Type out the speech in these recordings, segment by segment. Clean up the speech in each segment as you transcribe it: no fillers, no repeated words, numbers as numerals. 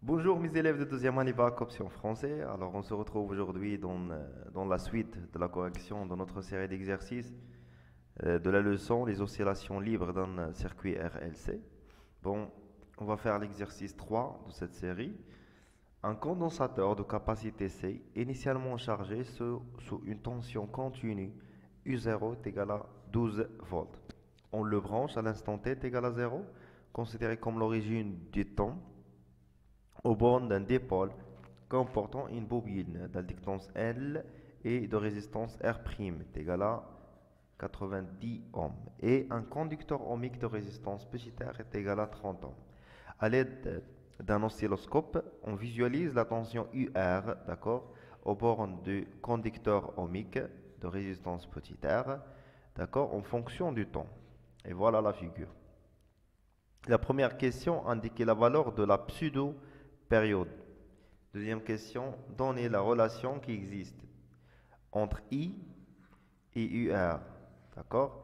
Bonjour mes élèves de deuxième année bac option français. Alors on se retrouve aujourd'hui dans la suite de la correction de notre série d'exercices de la leçon les oscillations libres d'un circuit RLC. Bon, on va faire l'exercice 3 de cette série. Un condensateur de capacité C initialement chargé sous une tension continue U0 est égal à 12 volts. On le branche à l'instant T est égal à 0, considéré comme l'origine du temps, aux bornes d'un dipôle comportant une bobine d'inductance L et de résistance R' est égal à 90 ohms et un conducteur ohmique de résistance petit r est égal à 30 ohms. À l'aide d'un oscilloscope, on visualise la tension UR, d'accord, aux bornes du conducteur ohmique de résistance petit r, d'accord, en fonction du temps. Et voilà la figure. La première question indique la valeur de la pseudo-période. Deuxième question, donnez la relation qui existe entre I et UR. D'accord?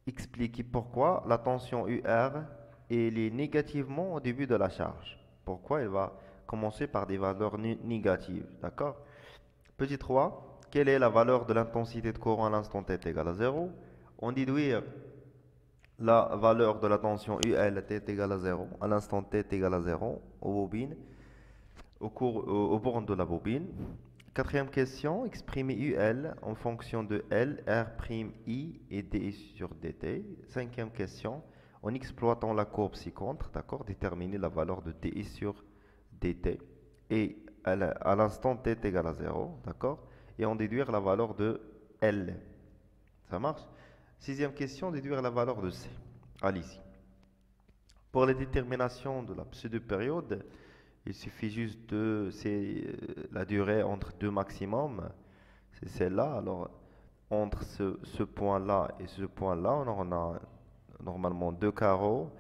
Expliquez pourquoi la tension UR est négativement au début de la charge. Pourquoi elle va commencer par des valeurs négatives. D'accord? Petit 3, quelle est la valeur de l'intensité de courant à l'instant t est égale à 0? On déduit la valeur de la tension UL est égale à 0 à l'instant t est égal à 0 aux bobines, au bornes de la bobine. Quatrième question, exprimer UL en fonction de L, R'I et dI sur dt. Cinquième question, en exploitant la courbe ci-contre, d'accord, déterminer la valeur de dI sur dt et à l'instant t est égal à 0, d'accord, et en déduire la valeur de L. Ça marche? Sixième question, déduire la valeur de C. Allez-y. Pour la détermination de la pseudo-période, il suffit juste c'est la durée entre deux maximums, c'est celle-là. Alors, entre ce point-là et ce point-là, on a normalement deux carreaux,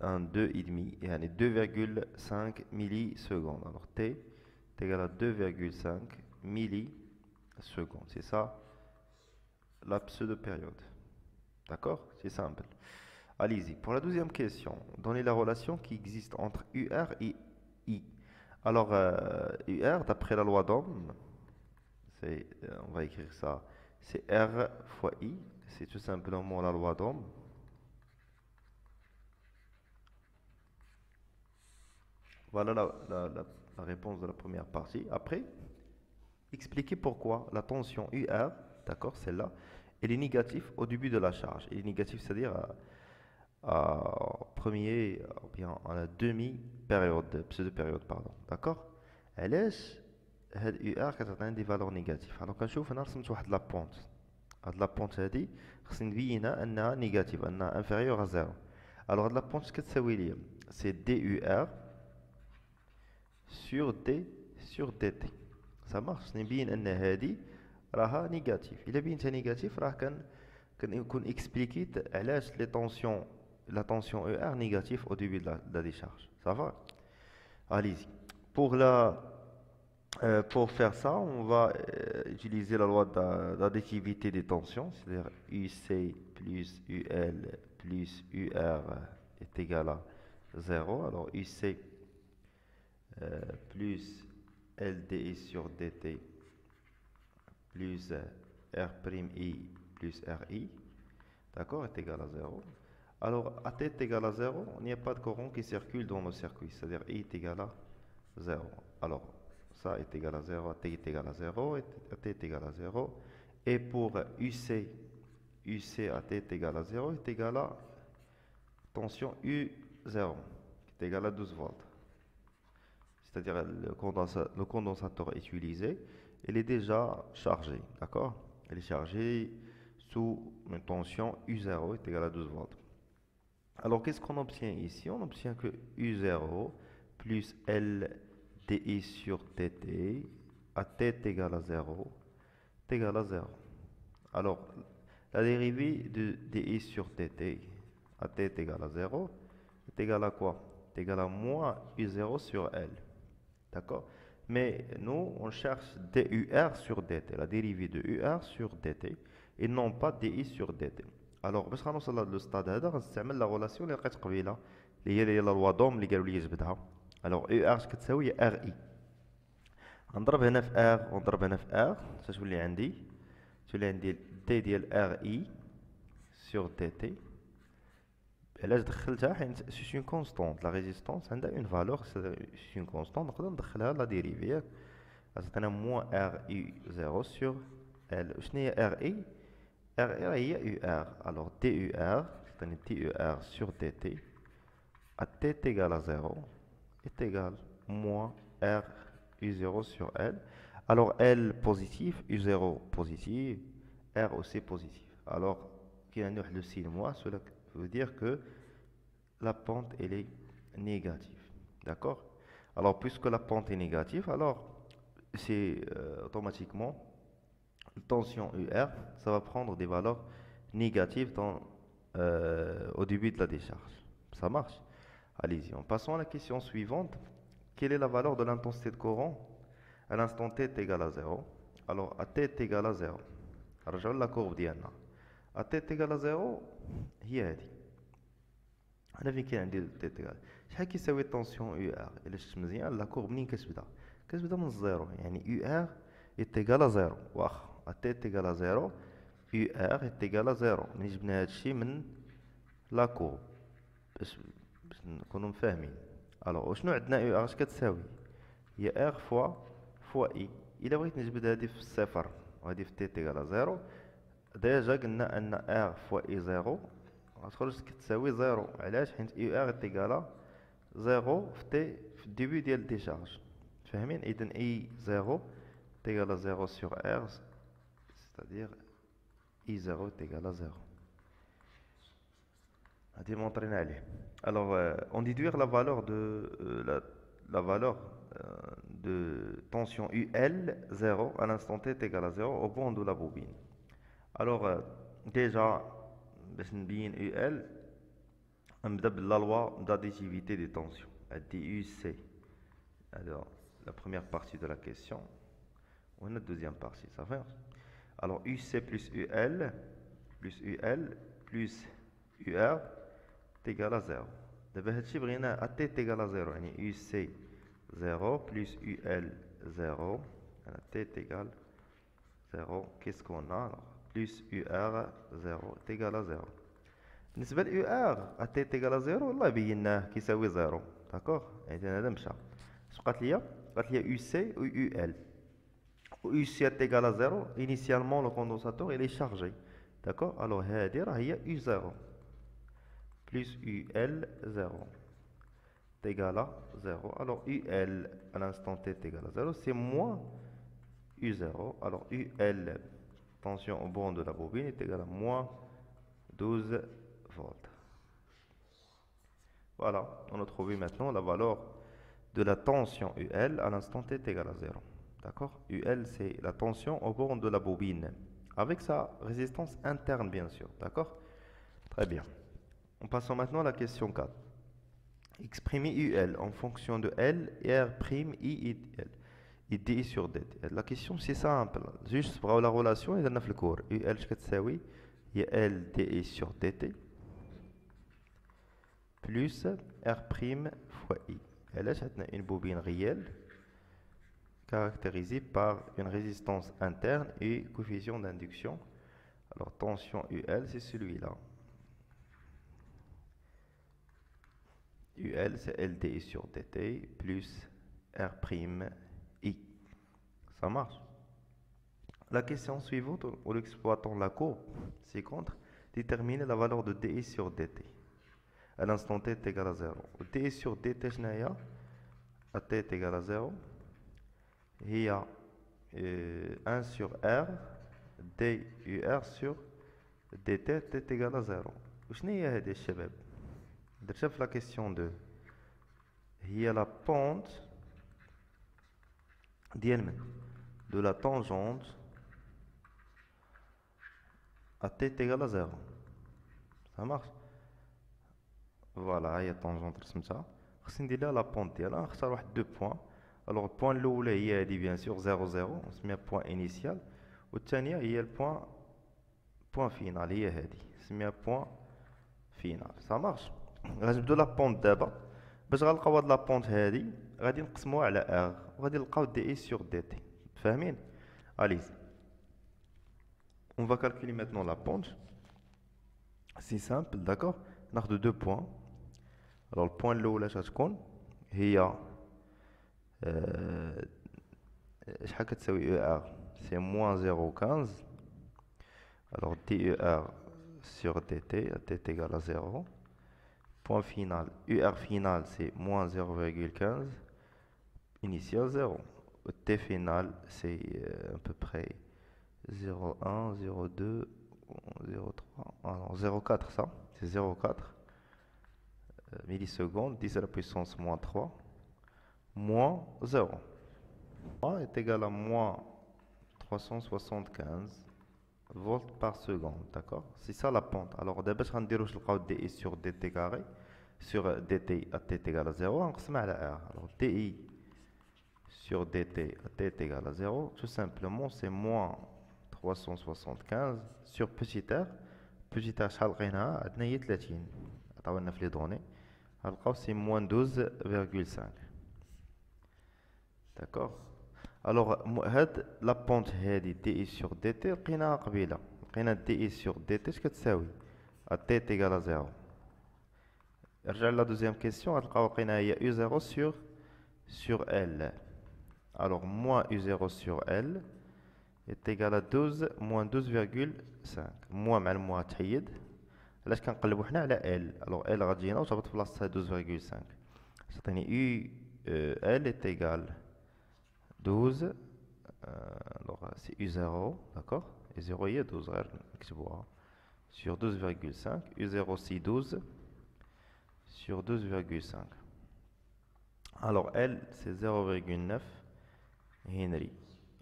un 2,5 et un 2,5 millisecondes. Alors, t est égal à 2,5 millisecondes. C'est ça, la pseudo-période. D'accord? C'est simple. Allez-y. Pour la deuxième question, donnez la relation qui existe entre UR et I. Alors, UR, d'après la loi d'Ohm, on va écrire ça, c'est R fois I. C'est tout simplement la loi d'Ohm. Voilà la réponse de la première partie. Après, expliquez pourquoi la tension UR, d'accord, celle-là, elle est négative au début de la charge. Elle est négative, c'est-à-dire premier, ou bien à la demi-période, pseudo-période, pardon. D'accord? علاش هاد UR كتعطينا دي فالور نيجاتيف؟ alors كنشوف هنا رسمت واحد لابونت. هاد لابونت هادي خصني نبينها انها نيجاتيف، انها انفيريور à 0. alors هاد لابونت كتساوي لي سي دي UR sur D sur DT. ça marche. نبين ان هادي راها نيجاتيف. الا بينتها نيجاتيف راه كنكون اكسبليكيت علاش لي طونسيون la tension ER négative au début de la décharge. Ça va? Allez-y. Pour faire ça, on va utiliser la loi d'additivité des tensions, c'est-à-dire UC plus UL plus UR est égal à 0. Alors UC plus LDI sur DT plus R'I plus RI, d'accord, est égal à 0. Alors, à t est égal à 0, il n'y a pas de courant qui circule dans le circuit, c'est-à-dire I est égal à 0. Alors, ça est égal à 0, à t est égal à 0, et à t est égal à 0. Et pour UC, UC à t est égal à 0 est égal à tension U0, qui est égal à 12 volts. C'est-à-dire le condensateur utilisé, il est déjà chargé, d'accord? Il est chargé sous une tension U0 est égal à 12 volts. Alors, qu'est-ce qu'on obtient ici? On obtient que U0 plus LDI sur dt à t est égal à 0 est égal à 0. Alors, la dérivée de dI sur dt à t est égal à 0 est égal à quoi? Est égal à moins U0 sur L. D'accord? Mais nous, on cherche DUR sur DT, la dérivée de UR sur DT, et non pas DI sur DT. Alors, باش غنوصل لهاد لو ستاد هذا غنستعمل لا غولاسيون اللي لقيت قبيله اللي هي لا لوا دوم اللي قالوا لي جبدها. الوغ UR اش كتساوي؟ ار اي. غنضرب هنا في ار ونضرب هنا في ار، تتولي عندي دي ديال ار اي سور دي تي. علاش دخلتها؟ حيت سي اون كونستونت، لا ريزيستونس عندها اون فالور سي اون كونستونت، نقدر ندخلها لا ديريفي ياك. عطينا موان ار اي زيرو سور ال. وشنو هي ار اي؟ ار اي هي يو ار. الوغ دي يو ار عطيني دي يو ار سور دي تي à t est égal à 0 est égal moins r u0 sur L. Alors L positif, u0 positif, R aussi positif. Alors, qu'il y a le signe moins, cela veut dire que la pente elle est négative. D'accord? Alors, puisque la pente est négative, alors c'est automatiquement tension UR, ça va prendre des valeurs négatives au début de la décharge. Ça marche? Allez-y, en passant à la question suivante. Quelle est la valeur de l'intensité de courant à l'instant t est égal à 0? Alors, à t est égal à 0, رجعوا la courbe ديالنا. à t est égal à 0 هي هذه. أنا فين كاين عندي t est égal شحال كيساوي التونسيون يو ار؟ إلا شفت مزيان لا كورب منين كتبدا من الزيرو، يعني يو ار est égal à 0. واخا à t est égal à 0 يو ار est égal à 0. ملي جبنا هادشي من لا كورب باش نكونوا مفاهمين. الوغ وشنو عندنا يو ار اش كتساوي؟ هي ار فوا اي. الا بغيت نجبد هادي في الصفر وهادي في تي تيغال زيرو، ديجا قلنا ان ار فوا اي زيرو غتخرج كتساوي زيرو. علاش؟ حيت يو ار تيغالا زيرو في تي في الديبي ديال الديشارج. فاهمين؟ اذا اي زيرو تيغالا زيرو سور ار، ستادير اي زيرو تيغالا زيرو. À démontrer عليه. Alors, on déduire la valeur la valeur de tension UL 0 à l'instant t est égal à 0 au bord de la bobine. Alors, déjà, باش نبين UL نبدا بلا loi d'additivité des tensions. DUC. Alors, la première partie de la question. On a la deuxième partie, ça fait. Alors, UC plus UL plus UR est égal à 0. دابا هادشي بغينا t est égal à 0 يعني UC 0 plus UL 0. t est égal 0. Qu'est-ce qu'on a alors? Plus UR 0 est égal à 0. بالنسبة ل UR t est égal à 0 والله بيناه كيساوي 0. داكوغ؟ إذا هذا مشى. اش بقات ليا؟ بقات ليا UC و UL. UC est égal à 0. Initialement le condensateur il est chargé. D'accord? Alors هادي راه هي U0 plus UL 0 est égal à 0. Alors UL à l'instant t est égal à 0, c'est moins U0. Alors UL, tension au bord de la bobine, est égal à moins 12 volts. Voilà, on a trouvé maintenant la valeur de la tension UL à l'instant t est égal à 0. D'accord? UL, c'est la tension au bord de la bobine, avec sa résistance interne, bien sûr. D'accord? Très bien. En passant maintenant à la question 4. Exprimer UL en fonction de L et R' I L et D sur DT. La question c'est simple. Juste pour la relation, il y a le cours. UL كتساوي هي L DI sur DT plus R' fois I. علاش عندنا une bobine réelle caractérisée par une résistance interne et coefficient d'induction. Alors tension UL c'est celui-là. UL c'est LDI sur DT plus R' I. Ça marche. La question suivante, en exploitant la courbe ci-contre, déterminer la valeur de DI sur DT. À l'instant t est égal à 0. DI sur DT شناهي؟ à t est égal à 0 هي 1 sur R DUR sur DT t est égal à 0. وشنو هي هذه الشباب؟ درتها في la question 2. هي la pente ديال من؟ de la tangente à t est égal à 0. Ça marche? Voilà, هي tangente رسمتها. خصني ندير لها la pente ديالها. نختار واحد 2 points. Alors, le point الأولى هي هذه bien sûr 0 0 نسميها point initial, والثانية هي le point final هي هذه نسميها point final. Ça marche. غادي نبداو لا بونت دابا. باش غنلقاو هاد لا بونت هادي غادي نقسموها على ار وغادي نلقاو دي اي سور دي تي. فاهمين؟ اليز on va calculer maintenant la pente. C'est simple, d'accord. ناخدو deux points. alors le point الاولى غتكون هي شحال كتساوي اي ار سي موان 0.15. alors دي اي ار sur dt est égal à 0. point final, UR final c'est moins 0,15, initial 0. T final c'est à peu près 0,1, 0,2, 0,3, ah non, 0,4 ça, c'est 0,4 millisecondes, 10 à la puissance moins 3, moins 0. Est égal à moins 375 volts par seconde, d'accord. C'est ça la pente. alors d'abord je vais dire dI sur dt carré sur dt à t est égal à 0 on على r. alors dI sur dt à t est égal à 0 tout simplement c'est moins 375 sur petit r. petit r شحال لقيناها عندنا هي 30 عطاونا في لي دوني غنلقاو c'est moins 12,5. d'accord. alors هاد لا بونت هادي دي sur dt لقيناها قبيله لقينا دي sur dt اش كتساوي à t est égal à 0. رجع لا دوزيام كيسيون غتلقاو لقينا هي u0 sur l. alors moins u0 sur l est égal à 12 moins 12,5. moins مع الموا تحيد علاش كنقلبو حنا على l. alors l غتجينا وتهبط في بلاصتها 12,5 تعطيني u l est égal 12 alors c'est u0 d'accord et 0 هي 12 غير نكتبوها sur 12,5 u0 c'est 12 sur 12,5. alors L c'est 0,9 Henry.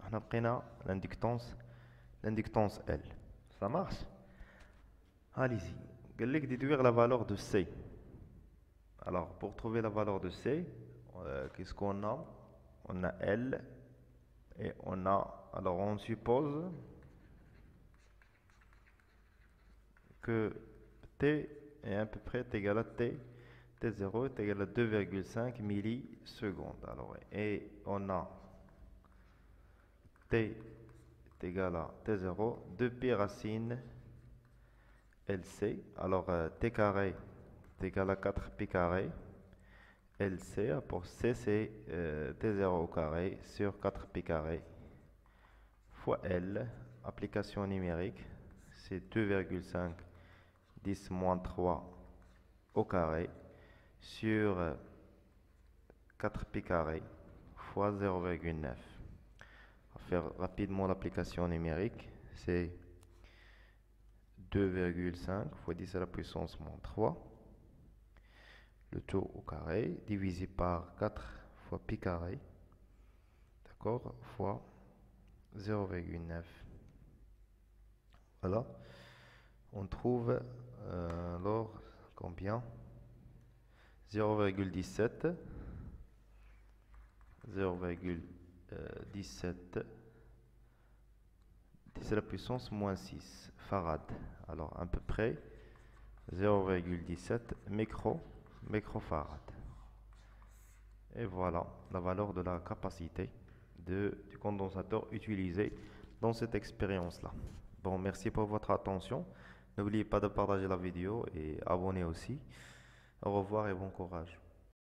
On a pris l'inductance L. Ça marche. Allez-y. Quelle déduire la valeur de C. alors pour trouver la valeur de C qu'est-ce qu'on a? on a L et on a, alors on suppose que T est à peu près égal à T0 est égal à 2,5 millisecondes. alors et on a T est égal à T0 2pi racine LC. alors T carré est égal à 4pi carré LC pour C c'est T0 au carré sur 4pi carré fois L. application numérique c'est 2,5 10 moins 3 au carré sur 4pi carré fois 0,9. on va faire rapidement l'application numérique. c'est 2,5 fois 10 à la puissance moins 3 le tout au carré divisé par 4 fois pi carré, d'accord, fois 0,9. voilà. on trouve alors combien? 0,17 10 à la puissance moins 6 farad. alors à peu près 0,17 microfarad. et voilà la valeur de la capacité du condensateur utilisé dans cette expérience là. bon, merci pour votre attention. N'oubliez pas de partager la vidéo et abonner aussi. Au revoir et bon courage.